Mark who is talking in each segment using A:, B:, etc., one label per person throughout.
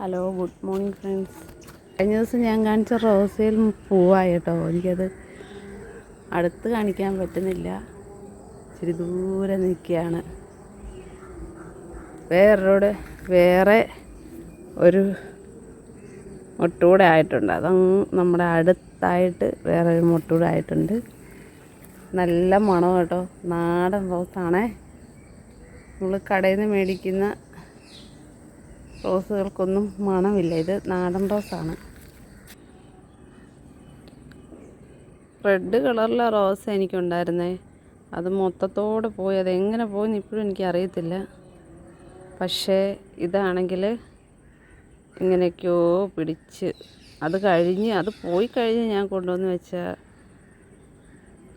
A: Hello, good morning friends. കഴിഞ്ഞ ദിവസം ഞാൻ കാണിച്ച റോസയിൽ പൂവായി കേട്ടോ. എനിക്കത് അടുത്ത് കാണിക്കാൻ പറ്റുന്നില്ല, ഇച്ചിരി ദൂരെ നിൽക്കുകയാണ്. വേറെ ഒരു മൊട്ടുകൂടെ ആയിട്ടുണ്ട്. നമ്മുടെ അടുത്തായിട്ട് വേറെ ഒരു മൊട്ടുകൂടെ ആയിട്ടുണ്ട്. നല്ല മണം കേട്ടോ. നാടൻ റോസാണേ. നമ്മൾ കടയിൽ നിന്ന് മേടിക്കുന്ന റോസുകൾക്കൊന്നും മണമില്ല. ഇത് നാടൻ റോസാണ്. റെഡ് കളറിലെ റോസ് എനിക്കുണ്ടായിരുന്നേ. അത് മൊത്തത്തോടെ പോയി. അതെങ്ങനെ പോയെന്ന് ഇപ്പോഴും എനിക്കറിയത്തില്ല. പക്ഷേ ഇതാണെങ്കിൽ ഇങ്ങനെയൊക്കെയോ പിടിച്ച് അത് പോയി കഴിഞ്ഞ് ഞാൻ കൊണ്ടുവന്ന് വെച്ച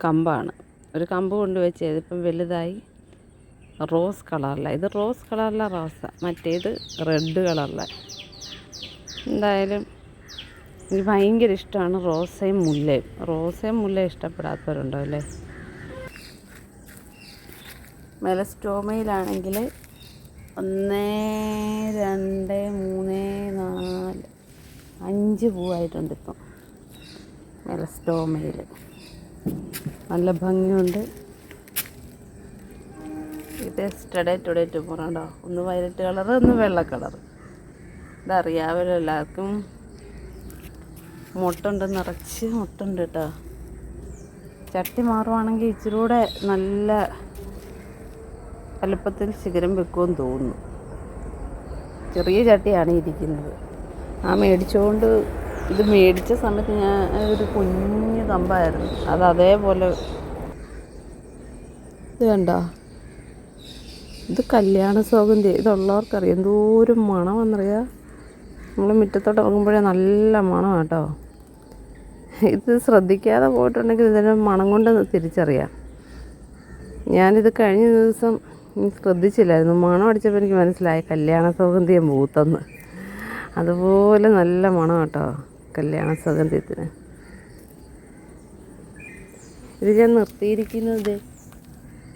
A: കമ്പാണ്. ഒരു കമ്പ് കൊണ്ടുവച്ച് ഇതിപ്പം വലുതായി റോസ് കളറിലാണ്. ഇത് റോസ് കളറിലെ റോസ, മറ്റേത് റെഡ് കളറിലെ. എന്തായാലും എനിക്ക് ഭയങ്കര ഇഷ്ടമാണ് റോസയും മുല്ലയും ഇഷ്ടപ്പെടാത്തവരുണ്ടോ അല്ലേ? മെലസ്റ്റോമയിലാണെങ്കിൽ 1 2 3 4 5 പൂവായിട്ടുണ്ട് ഇപ്പം. മെലസ്റ്റോമയിൽ നല്ല ഭംഗിയുണ്ട്. ഇത് യെസ്റ്റർഡേ ടുഡേ ടുമോറോ ഉണ്ടോ. ഒന്ന് വയലറ്റ് കളർ, ഒന്ന് വെള്ള കളർ. ഇതറിയാമല്ലോ എല്ലാവർക്കും. നിറച്ച് മുട്ടുണ്ട് കേട്ടോ. ചട്ടി മാറുവാണെങ്കിൽ ഇച്ചിരി കൂടെ നല്ല വലുപ്പത്തിൽ ശിഖരം വെക്കുമെന്ന് തോന്നുന്നു. ചെറിയ ചട്ടിയാണ് ഇരിക്കുന്നത്. ഇത് മേടിച്ച സമയത്ത് ഞാൻ ഒരു കുഞ്ഞു കമ്പായിരുന്നു. അതേപോലെ ഇത് കണ്ടോ. ഇത് കല്യാണ സുഗന്ധി. ഇതുള്ളവർക്കറിയാം എന്തോരം മണമെന്നറിയാം. നമ്മൾ മുറ്റത്തോട്ട് ഇറങ്ങുമ്പോഴേ നല്ല മണം കേട്ടോ. ഇത് ശ്രദ്ധിക്കാതെ പോയിട്ടുണ്ടെങ്കിൽ ഇതിൻ്റെ മണം കൊണ്ട് തിരിച്ചറിയാം. ഞാനിത് കഴിഞ്ഞ ദിവസം ശ്രദ്ധിച്ചില്ലായിരുന്നു. മണം അടിച്ചപ്പോൾ എനിക്ക് മനസ്സിലായി കല്യാണ സുഗന്ധിയും പൂത്തെന്ന്. അതുപോലെ നല്ല മണം കേട്ടോ കല്യാണ സുഗന്ധിയത്തിന്. ഇത് ഞാൻ നിർത്തിയിരിക്കുന്നത്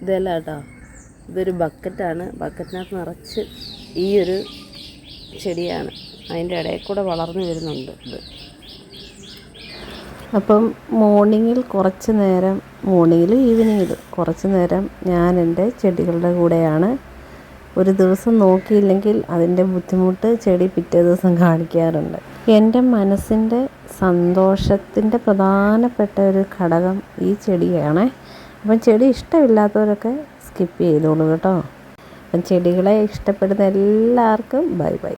A: ഇതല്ല കേട്ടോ. ഇതൊരു ബക്കറ്റാണ്. ബക്കറ്റിനകത്ത് നിറച്ച് ഈ ഒരു ചെടിയാണ്. അതിൻ്റെ ഇടയിൽ കൂടെ വളർന്നു വരുന്നുണ്ട് ഇത്. അപ്പം മോർണിംഗിൽ ഈവനിങ്ങിൽ കുറച്ച് നേരം ഞാൻ എൻ്റെ ചെടികളുടെ കൂടെയാണ്. ഒരു ദിവസം നോക്കിയില്ലെങ്കിൽ അതിൻ്റെ ബുദ്ധിമുട്ട് ചെടി പിറ്റേ ദിവസം കാണിക്കാറുണ്ട്. എൻ്റെ മനസ്സിൻ്റെ സന്തോഷത്തിൻ്റെ പ്രധാനപ്പെട്ട ഒരു ഘടകം ഈ ചെടിയാണ്. അപ്പം ചെടി ഇഷ്ടമില്ലാത്തവരൊക്കെ സ്കിപ്പ് ചെയ്തോളൂ കേട്ടോ. അപ്പം ചെടികളെ ഇഷ്ടപ്പെടുന്ന എല്ലാവർക്കും ബൈ ബൈ.